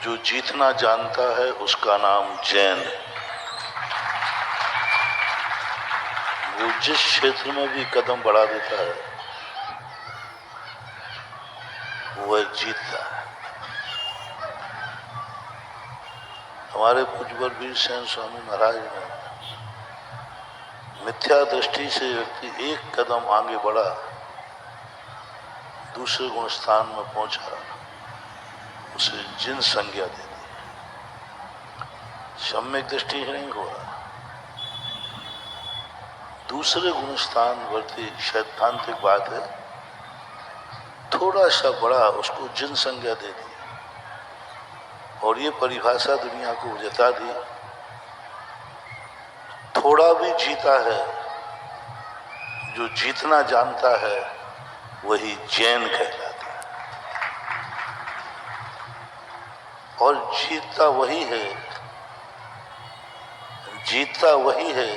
जो जीतना जानता है उसका नाम जैन है। वो जिस क्षेत्र में भी कदम बढ़ा देता है वह जीतता है। हमारे पूज्य वीर सेन स्वामी महाराज ने मिथ्या दृष्टि से व्यक्ति एक कदम आगे बढ़ा, दूसरे गुण स्थान में पहुंचा, उसे जिन संज्ञा दे दी। सम्यक दृष्टि ही नहीं हुआ, दूसरे गुण स्थान वर्ती सैद्धांतिक बात है, थोड़ा सा बड़ा उसको जिन संज्ञा दे दी और ये परिभाषा दुनिया को जता दी, थोड़ा भी जीता है, जो जीतना जानता है वही जैन कहलाता है। और जीतता वही है, जीतता वही है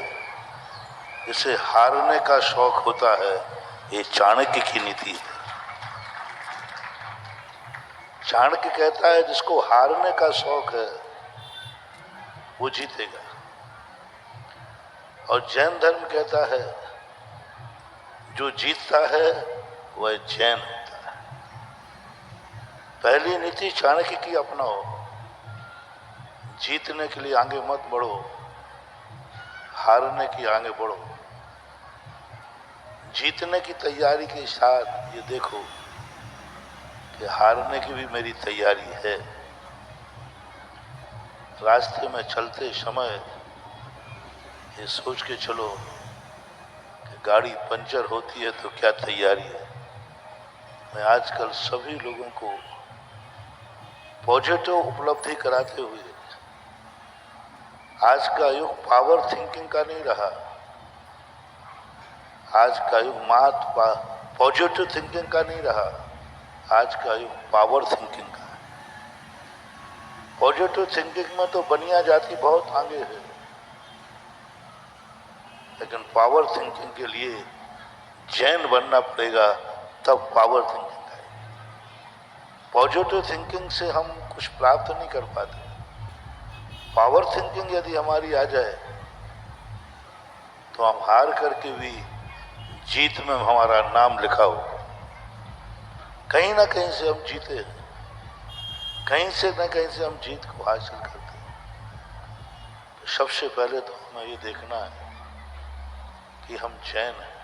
जिसे हारने का शौक होता है। ये चाणक्य की नीति है। चाणक्य कहता है जिसको हारने का शौक है वो जीतेगा, और जैन धर्म कहता है जो जीतता है वह जैन होता है। पहली नीति चाणक्य की अपनाओ, जीतने के लिए आगे मत बढ़ो, हारने की आगे बढ़ो। जीतने की तैयारी के साथ ये देखो कि हारने की भी मेरी तैयारी है। रास्ते में चलते समय ये सोच के चलो कि गाड़ी पंचर होती है तो क्या तैयारी है। मैं आजकल सभी लोगों को पॉजिटिव उपलब्धि कराते हुए, आज का युग पावर थिंकिंग का नहीं रहा, आज का युग मात्र पॉजिटिव थिंकिंग का नहीं रहा, आज का युग पावर थिंकिंग का है। पॉजिटिव थिंकिंग में तो बनिया जाति बहुत आगे है, लेकिन पावर थिंकिंग के लिए जैन बनना पड़ेगा, तब पावर थिंकिंग आएगी। पॉजिटिव थिंकिंग से हम कुछ प्राप्त नहीं कर पाते। पावर थिंकिंग यदि हमारी आ जाए तो हम हार करके भी जीत में हमारा नाम लिखा हो। कहीं ना कहीं से हम जीते हैं, कहीं से न कहीं से हम जीत को हासिल करते हैं। तो सबसे पहले तो हमें ये देखना है कि हम जैन हैं।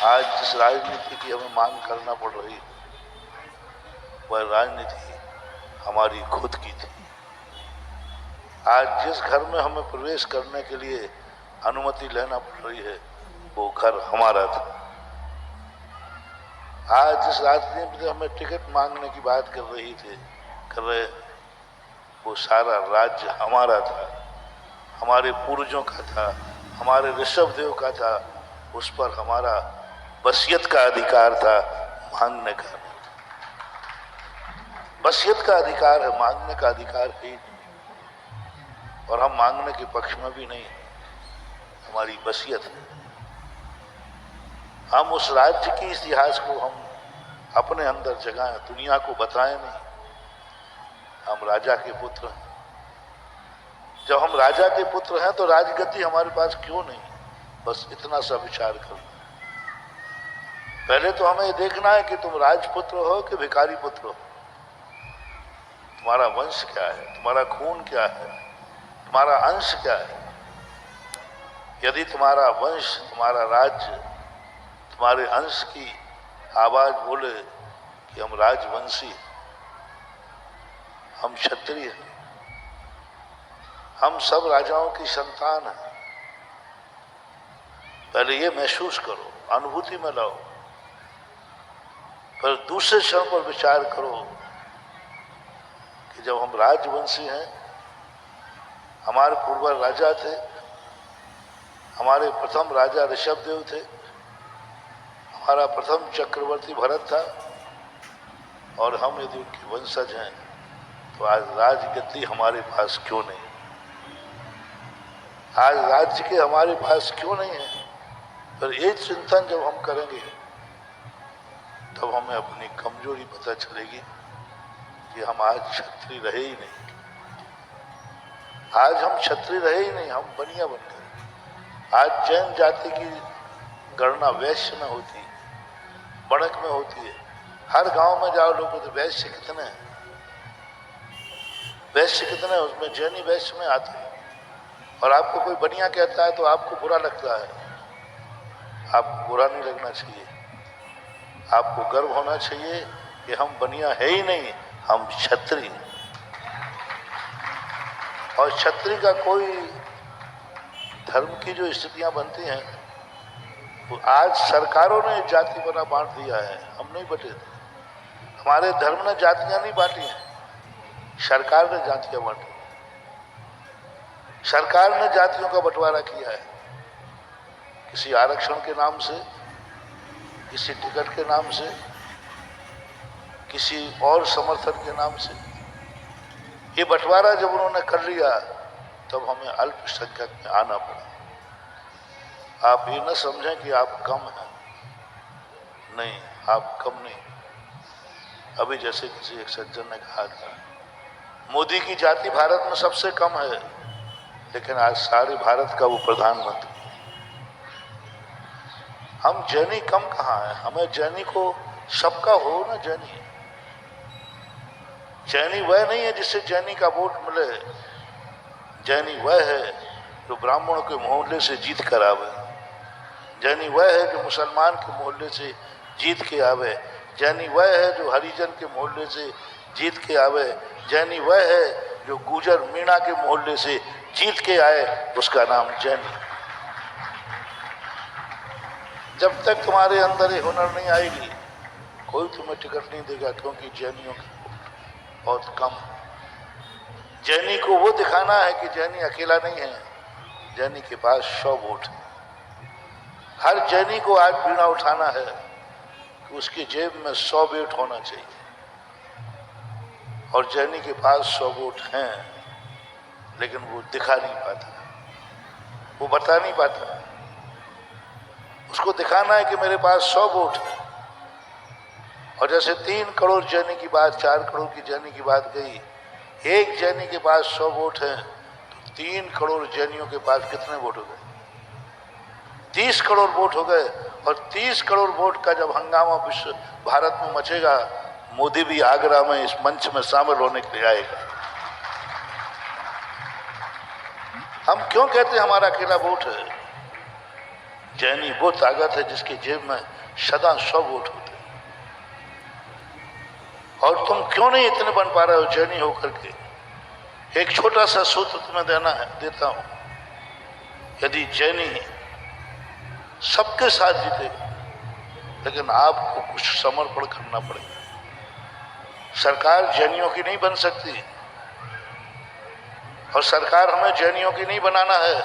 आज जिस राजनीति की हमें मांग करना पड़ रही है वह राजनीति हमारी खुद की थी। आज जिस घर में हमें प्रवेश करने के लिए अनुमति लेना पड़ रही है वो घर हमारा था। आज जिस राजनीति में हमें टिकट मांगने की बात कर रहे वो सारा राज्य हमारा था, हमारे पूर्वजों का था, हमारे ऋषभ देव का था। उस पर हमारा वसीयत का अधिकार था, मांगने का नहीं। वसीयत का अधिकार है, मांगने का अधिकार है ही नहीं। और हम मांगने के पक्ष में भी नहीं, हमारी वसीयत है। हम उस राज्य की इतिहास को हम अपने अंदर जगाएं, दुनिया को बताएं नहीं। हम राजा के पुत्र हैं। जब हम राजा के पुत्र हैं तो राजगद्दी हमारे पास क्यों नहीं? बस इतना सा विचार करना। पहले तो हमें देखना है कि तुम राजपुत्र हो कि भिखारी पुत्र हो। तुम्हारा वंश क्या है, तुम्हारा खून क्या है, तुम्हारा अंश क्या है। यदि तुम्हारा वंश, तुम्हारा राज्य, तुम्हारे अंश की आवाज बोले कि हम राजवंशी, हम क्षत्रिय, हम सब राजाओं की संतान हैं, पहले ये महसूस करो, अनुभूति में लाओ। पर दूसरे क्षण पर विचार करो कि जब हम राजवंशी हैं, हमारे पूर्वज राजा थे, हमारे प्रथम राजा ऋषभ देव थे, हमारा प्रथम चक्रवर्ती भरत था, और हम यदि उनके वंशज हैं तो आज राजगद्दी हमारे पास क्यों नहीं? आज राज्य के हमारे पास क्यों नहीं है? पर ये चिंतन जब हम करेंगे तब हमें अपनी कमजोरी पता चलेगी कि हम आज क्षत्रिय रहे ही नहीं। आज हम क्षत्रिय रहे ही नहीं, हम बनिया बन गए। आज जैन जाति की गणना वैश्य में होती है, बणक में होती है। हर गांव में जाओ लोगों तो वैश्य कितने हैं, वैश्य कितने हैं, उसमें जैनी वैश्य में आते हैं। और आपको कोई बनिया कहता है तो आपको बुरा लगता है। आपको बुरा नहीं लगना चाहिए, आपको गर्व होना चाहिए कि हम बनिया है ही नहीं, हम क्षत्रिय। और क्षत्रिय का कोई धर्म की जो स्थितियां बनती हैं, तो आज सरकारों ने जाति बना बांट दिया है, हम नहीं बटे थे। हमारे धर्म ने जातियां नहीं बांटी हैं, सरकार ने जातियां बांटी। सरकार ने जातियों का बंटवारा किया है, किसी आरक्षण के नाम से, किसी टिकट के नाम से, किसी और समर्थन के नाम से। ये बंटवारा जब उन्होंने कर लिया तब हमें अल्पसंख्यक में आना पड़ा। आप ये न समझें कि आप कम हैं, नहीं, आप कम नहीं। अभी जैसे किसी एक सज्जन ने कहा था, मोदी की जाति भारत में सबसे कम है, लेकिन आज सारे भारत का वो प्रधानमंत्री। हम जैनी कम कहाँ है, हमें जैनी को सबका हो ना जैनी। जैनी वह नहीं है जिससे जैनी का वोट मिले, जैनी वह है जो ब्राह्मणों के मोहल्ले से जीत कर आवे, जैनी वह है जो मुसलमान के मोहल्ले से जीत के आवे, जैनी वह है जो हरिजन के मोहल्ले से जीत के आवे, जैनी वह है जो गुजर मीणा के मोहल्ले से जीत के आए, उसका नाम जैनी। जब तक तुम्हारे अंदर ये हुनर नहीं आएगी, कोई तुम्हें टिकट नहीं देगा, क्योंकि जैनियों की बहुत कम। जैनी को वो दिखाना है कि जैनी अकेला नहीं है, जैनी के पास 100 वोट है। हर जैनी को आज बीड़ा उठाना है कि उसकी जेब में 100 वोट होना चाहिए, और जैनी के पास 100 वोट हैं, लेकिन वो दिखा नहीं पाता, वो बता नहीं पाता। उसको दिखाना है कि मेरे पास 100 वोट है। और जैसे 3 करोड़ जैनी की बात, 4 करोड़ की जैनी की बात गई, एक जैनी के पास 100 वोट हैं, तो 3 करोड़ जैनियों के पास कितने वोट हो गए? 30 करोड़ वोट हो गए। और 30 करोड़ वोट का जब हंगामा विश्व भारत में मचेगा, मोदी भी आगरा में इस मंच में शामिल होने के लिए आएगा। हम क्यों कहते हैं हमारा अकेला वोट है? जैनी वो ताकत है जिसकी जेब में सदा 100 वोट होते। और तुम क्यों नहीं इतने बन पा रहे हो जैनी होकर के? एक छोटा सा सूत्र तुम्हें देता हूं। यदि जैनी सबके साथ जीतेगा, लेकिन आपको कुछ समर्पण करना पड़ेगा। सरकार जैनियों की नहीं बन सकती, और सरकार हमें जैनियों की नहीं बनाना है,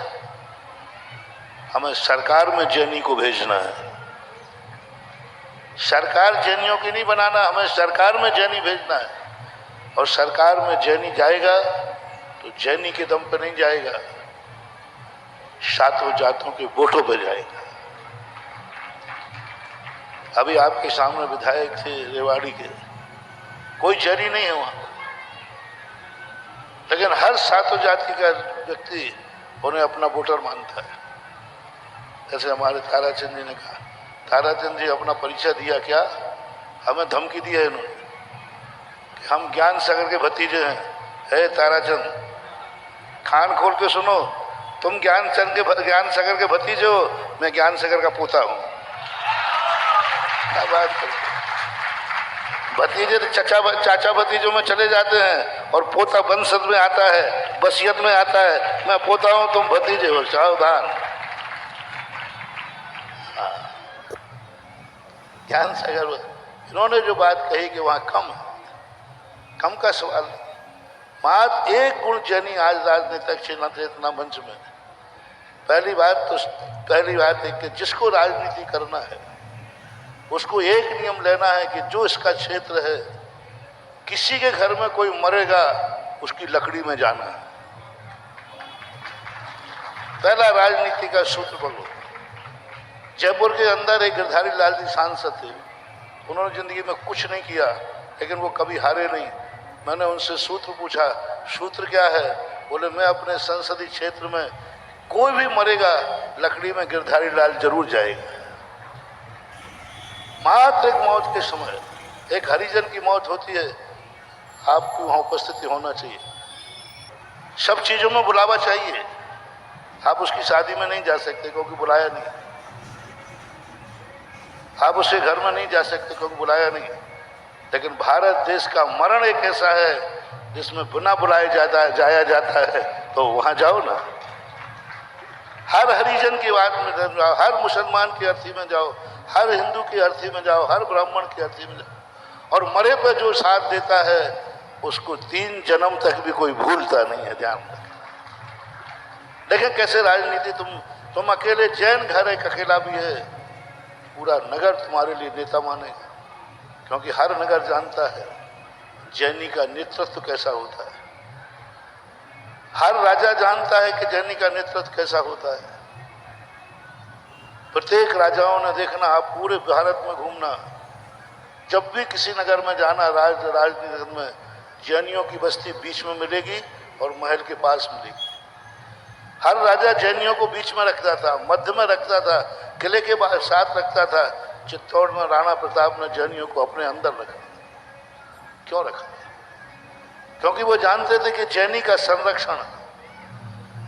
हमें सरकार में जैनी को भेजना है। सरकार जैनियों की नहीं बनाना, हमें सरकार में जैनी भेजना है। और सरकार में जैनी जाएगा तो जैनी के दम पर नहीं जाएगा, सातों जातों के वोटों पर जाएगा। अभी आपके सामने विधायक थे रेवाड़ी के, कोई जैनी नहीं है वहां, लेकिन हर सातों जाति का व्यक्ति उन्हें अपना वोटर मानता है। जैसे हमारे ताराचंद जी ने कहा, ताराचंद जी अपना परिचय दिया क्या? हमें धमकी दी है इन्होंने कि हम ज्ञान सागर के भतीजे हैं। हे ताराचंद, कान खोल के सुनो, तुम ज्ञान सागर के भतीजे हो, मैं ज्ञान सागर का पोता हूं। क्या बात करते? भतीजे तो चाचा भतीजों में चले जाते हैं, और पोता वंशज में आता है, बसियत में आता है। मैं पोता हूं, तुम भतीजे हो, सावधान। ज्ञान सागर इन्होंने जो बात कही कि वहां कम का सवाल, मात्र एक गुण जैनी आज राजनीतिक चेतना मंच में। पहली बात है कि जिसको राजनीति करना है उसको एक नियम लेना है कि जो इसका क्षेत्र है, किसी के घर में कोई मरेगा उसकी लकड़ी में जाना है। पहला राजनीति का सूत्र बोलो। जयपुर के अंदर एक गिरधारी लाल जी सांसद थे, उन्होंने जिंदगी में कुछ नहीं किया, लेकिन वो कभी हारे नहीं। मैंने उनसे सूत्र पूछा, सूत्र क्या है? बोले मैं अपने संसदीय क्षेत्र में कोई भी मरेगा लकड़ी में गिरधारी लाल जरूर जाएगा। मात्र एक मौत के समय एक हरिजन की मौत होती है, आपकी वहां उपस्थिति होना चाहिए। सब चीजों में बुलावा चाहिए। आप उसकी शादी में नहीं जा सकते क्योंकि बुलाया नहीं, आप उसके घर में नहीं जा सकते क्योंकि बुलाया नहीं। लेकिन भारत देश का मरण एक ऐसा है जिसमें बिना बुलाए जाया जाता है, तो वहां जाओ ना। हर हरिजन की बात में जाओ, हर मुसलमान की अर्थी में जाओ, हर हिंदू की अर्थी में जाओ, हर ब्राह्मण की अर्थी में जाओ। और मरे पे जो साथ देता है उसको 3 जन्म तक भी कोई भूलता नहीं है। ध्यान रखें। देखें कैसे राजनीति, तुम अकेले जैन घर एक अकेला भी है, पूरा नगर तुम्हारे लिए नेता मानेगा, क्योंकि हर नगर जानता है जैनी का नेतृत्व कैसा होता है। हर राजा जानता है कि जैनी का नेतृत्व कैसा होता है। प्रत्येक राजाओं ने देखना, आप पूरे भारत में घूमना, जब भी किसी नगर में जाना, राजनगर में जैनियों की बस्ती बीच में मिलेगी और महल के पास मिलेगी। हर राजा जैनियों को बीच में रखता था, मध्य में रखता था, किले के साथ रखता था। चित्तौड़ में राणा प्रताप ने जैनियों को अपने अंदर रखा। क्यों रखा? क्योंकि वो जानते थे कि जैनी का संरक्षण,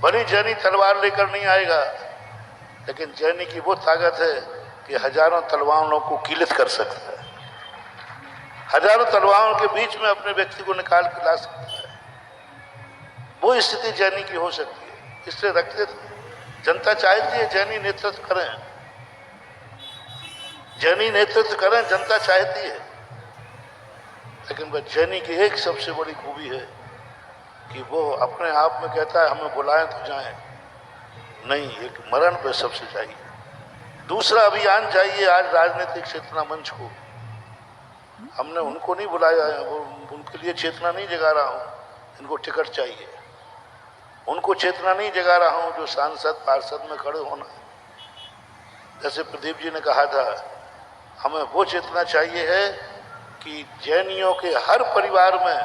भली जैनी तलवार लेकर नहीं आएगा, लेकिन जैनी की वो ताकत है कि हजारों तलवारों को कीलित कर सकता है, हजारों तलवारों के बीच में अपने व्यक्ति को निकाल के ला सकता है। वो स्थिति जैनी की हो सकती है, इसलिए रखते थे। जनता चाहती है जैनी नेतृत्व करें, जैनी नेतृत्व करें, जनता चाहती है। लेकिन वह जैनी की एक सबसे बड़ी खूबी है कि वो अपने आप में कहता है हमें बुलाएं तो जाएं, नहीं, एक मरण पे सबसे चाहिए। दूसरा अभियान चाहिए आज राजनीतिक चेतना मंच को। हमने उनको नहीं बुलाया है, वो उनके लिए चेतना नहीं जगा रहा हूँ, इनको टिकट चाहिए। उनको चेतना नहीं जगा रहा हूँ जो सांसद पार्षद में खड़े होना। जैसे प्रदीप जी ने कहा था, हमें वो चेतना चाहिए है कि जैनियों के हर परिवार में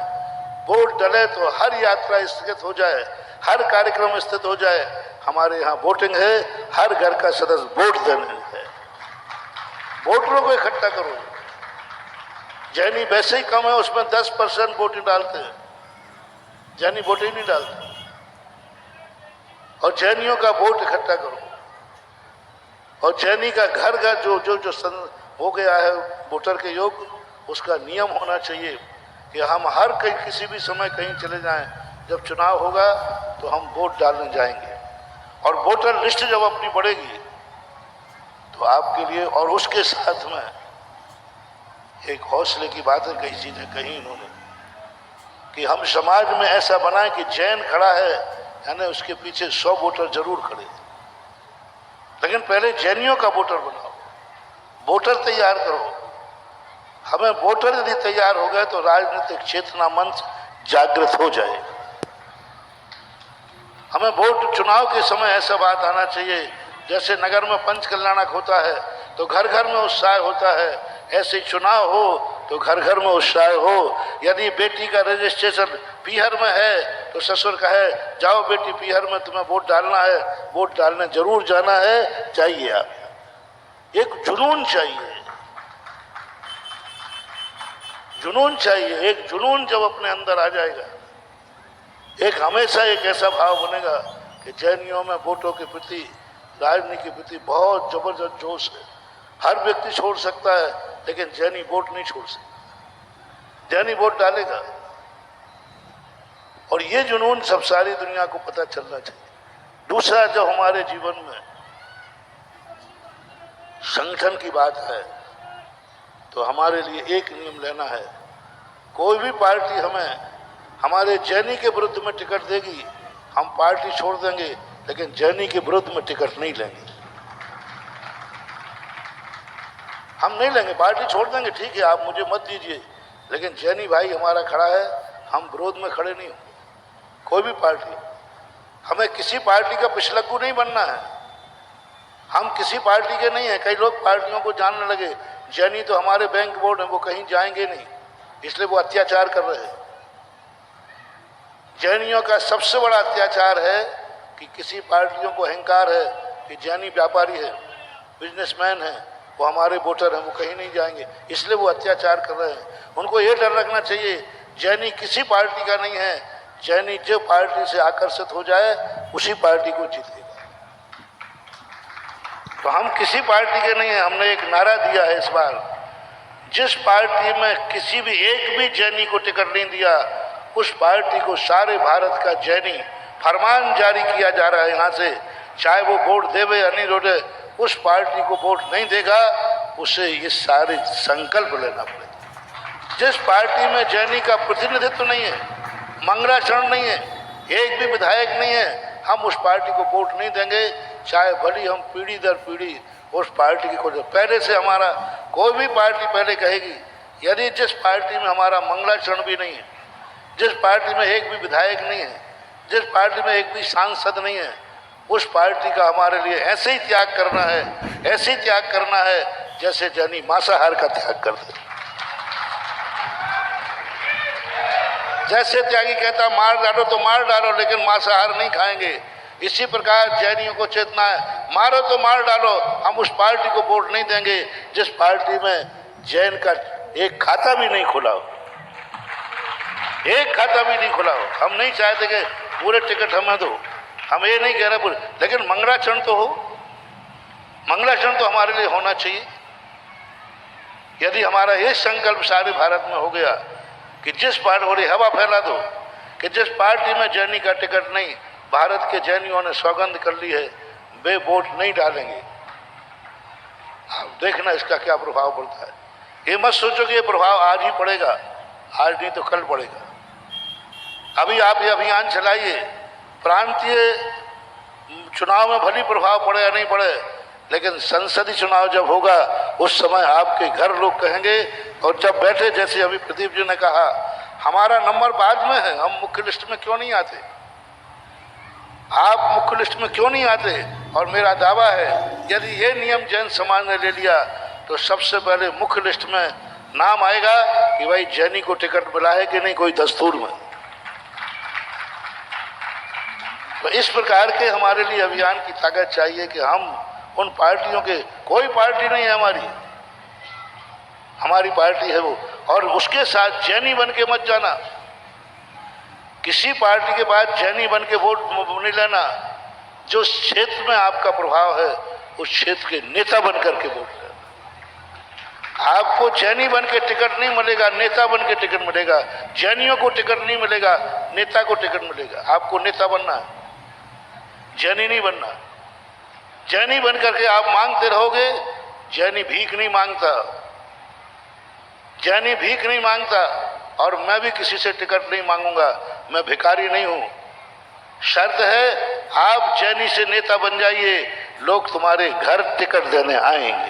वोट डले तो हर यात्रा स्थगित हो जाए, हर कार्यक्रम स्थित हो जाए। हमारे यहाँ वोटिंग है, हर घर का सदस्य वोट देने है। वोटरों को इकट्ठा करो। जैनी वैसे ही कम है, उसमें 10% वोट डालते हैं, जैनी वोट ही नहीं डालते। और जैनियों का वोट इकट्ठा करो, और जैनी का घर घर जो जो जो हो गया है वोटर के योग, उसका नियम होना चाहिए कि हम हर कहीं किसी भी समय कहीं चले जाएं, जब चुनाव होगा तो हम वोट डालने जाएंगे। और वोटर लिस्ट जब अपनी बढ़ेगी तो आपके लिए, और उसके साथ में एक हौसले की बात है, कई चीजें कही इन्होंने कि हम समाज में ऐसा बनाएं कि जैन खड़ा है यानी उसके पीछे 100 वोटर जरूर खड़े। लेकिन पहले जैनियों का वोटर बनाओ, वोटर तैयार करो। हमें वोटर यदि तैयार हो गए तो राजनीतिक चेतना मंच जागृत हो जाए। हमें वोट चुनाव के समय ऐसा बात आना चाहिए, जैसे नगर में पंच कल्याणक होता है तो घर घर में उत्साह होता है, ऐसे चुनाव हो तो घर घर में उत्साह हो। यदि बेटी का रजिस्ट्रेशन पीहर में है तो ससुर कहे जाओ बेटी पीहर में तुम्हें वोट डालना है, वोट डालने जरूर जाना है। चाहिए आप एक जुनून चाहिए, जुनून चाहिए। एक जुनून जब अपने अंदर आ जाएगा, एक हमेशा एक ऐसा भाव बनेगा कि जैनियों में वोटों के प्रति, राजनीति के प्रति बहुत जबरदस्त जोश है। हर व्यक्ति छोड़ सकता है लेकिन जैनी वोट नहीं छोड़ सकता, जैनी वोट डालेगा। और ये जुनून सब सारी दुनिया को पता चलना चाहिए। दूसरा, जब हमारे जीवन में संगठन की बात है तो हमारे लिए एक नियम लेना है, कोई भी पार्टी हमें हमारे जैनी के विरुद्ध में टिकट देगी, हम पार्टी छोड़ देंगे, लेकिन जैनी के विरुद्ध में टिकट नहीं लेंगे। हम नहीं लेंगे, पार्टी छोड़ देंगे, ठीक है आप मुझे मत दीजिए, लेकिन जैनी भाई हमारा खड़ा है, हम विरोध में खड़े नहीं होंगे। कोई भी पार्टी, हमें किसी पार्टी का पिछलग्गू नहीं बनना है, हम किसी पार्टी के नहीं है। कई लोग पार्टियों को जानने लगे, जैनी तो हमारे बैंक बोर्ड है, वो कहीं जाएंगे नहीं, इसलिए वो अत्याचार कर रहे हैं। जैनियों का सबसे बड़ा अत्याचार है कि किसी पार्टियों को अहंकार है कि जैनी व्यापारी है, बिजनेसमैन है, वो हमारे वोटर हैं, वो कहीं नहीं जाएंगे, इसलिए वो अत्याचार कर रहे हैं। उनको ये डर रखना चाहिए, जैनी किसी पार्टी का नहीं है, जैनी जो पार्टी से आकर्षित हो जाए उसी पार्टी को जीतेगा। तो हम किसी पार्टी के नहीं हैं। हमने एक नारा दिया है इस बार, जिस पार्टी में किसी भी एक भी जैनी को टिकट नहीं दिया उस पार्टी को सारे भारत का जैनी, फरमान जारी किया जा रहा है यहाँ से, चाहे वो वोट देवे या नहीं देवे, उस पार्टी को वोट नहीं देगा उसे ये सारे संकल्प लेना पड़ेगा। जिस पार्टी में जैनी का प्रतिनिधित्व नहीं है, मंगलाचरण नहीं है, एक भी विधायक नहीं है, हम उस पार्टी को वोट नहीं देंगे, चाहे भली हम पीढ़ी दर पीढ़ी उस पार्टी की खोज। पहले से हमारा कोई भी पार्टी पहले कहेगी, यदि जिस पार्टी में हमारा मंगलाचरण भी नहीं है, जिस पार्टी में एक भी विधायक नहीं है, जिस पार्टी में एक भी सांसद नहीं है, उस पार्टी का हमारे लिए ऐसे ही त्याग करना है, ऐसे ही त्याग करना है जैसे जैनी मांसाहार का त्याग करते। जैसे त्यागी कहता मार डालो तो मार डालो लेकिन मांसाहार नहीं खाएंगे, इसी प्रकार जैनियों को चेतना है, मारो तो मार डालो, हम उस पार्टी को वोट नहीं देंगे जिस पार्टी में जैन का एक खाता भी नहीं खुला हो, एक खाता भी नहीं खुला हो। हम नहीं चाहते कि पूरे टिकट हमें दो, हम ये नहीं कह रहे पूरे, लेकिन मंगलाचरण तो हो, मंगलाचरण तो हमारे लिए होना चाहिए। यदि हमारा ये संकल्प सारे भारत में हो गया कि जिस पार्टी, और हवा फैला दो कि जिस पार्टी में जैनी का टिकट नहीं, भारत के जैनियों ने सौगंध कर ली है वे वोट नहीं डालेंगे। आप देखना इसका क्या प्रभाव पड़ता है। ये मत सोचो कि ये प्रभाव आज ही पड़ेगा, आज नहीं तो कल पड़ेगा। अभी आप ये अभियान चलाइए, प्रांतीय चुनाव में भली प्रभाव पड़े या नहीं पड़े, लेकिन संसदीय चुनाव जब होगा उस समय आपके घर लोग कहेंगे, और जब बैठे जैसे अभी प्रदीप जी ने कहा हमारा नंबर बाद में है, हम मुख्य लिस्ट में क्यों नहीं आते, आप मुख्य लिस्ट में क्यों नहीं आते। और मेरा दावा है यदि ये नियम जैन समाज ने ले लिया तो सबसे पहले मुख्य लिस्ट में नाम आएगा कि भाई जैनी को टिकट मिला है कि नहीं कोई दस्तूर में। तो इस प्रकार के हमारे लिए अभियान की ताकत चाहिए कि हम उन पार्टियों के, कोई पार्टी नहीं है हमारी पार्टी है वो, और उसके साथ जैनी बन के मत जाना, किसी पार्टी के बाद जैनी बन के वोट नहीं लेना। जो क्षेत्र में आपका प्रभाव है उस क्षेत्र के नेता बन करके वोट लेना। आपको जैनी बन के टिकट नहीं मिलेगा, नेता बन के टिकट मिलेगा। जैनियों को टिकट नहीं मिलेगा, नेता को टिकट मिलेगा। आपको नेता बनना है, जैनी नहीं बनना। जैनी बन करके आप मांगते रहोगे, जैनी भीख नहीं मांगता, जैनी भीख नहीं मांगता, और मैं भी किसी से टिकट नहीं मांगूंगा, मैं भिखारी नहीं हूं। शर्त है आप जैनी से नेता बन जाइए, लोग तुम्हारे घर टिकट देने आएंगे।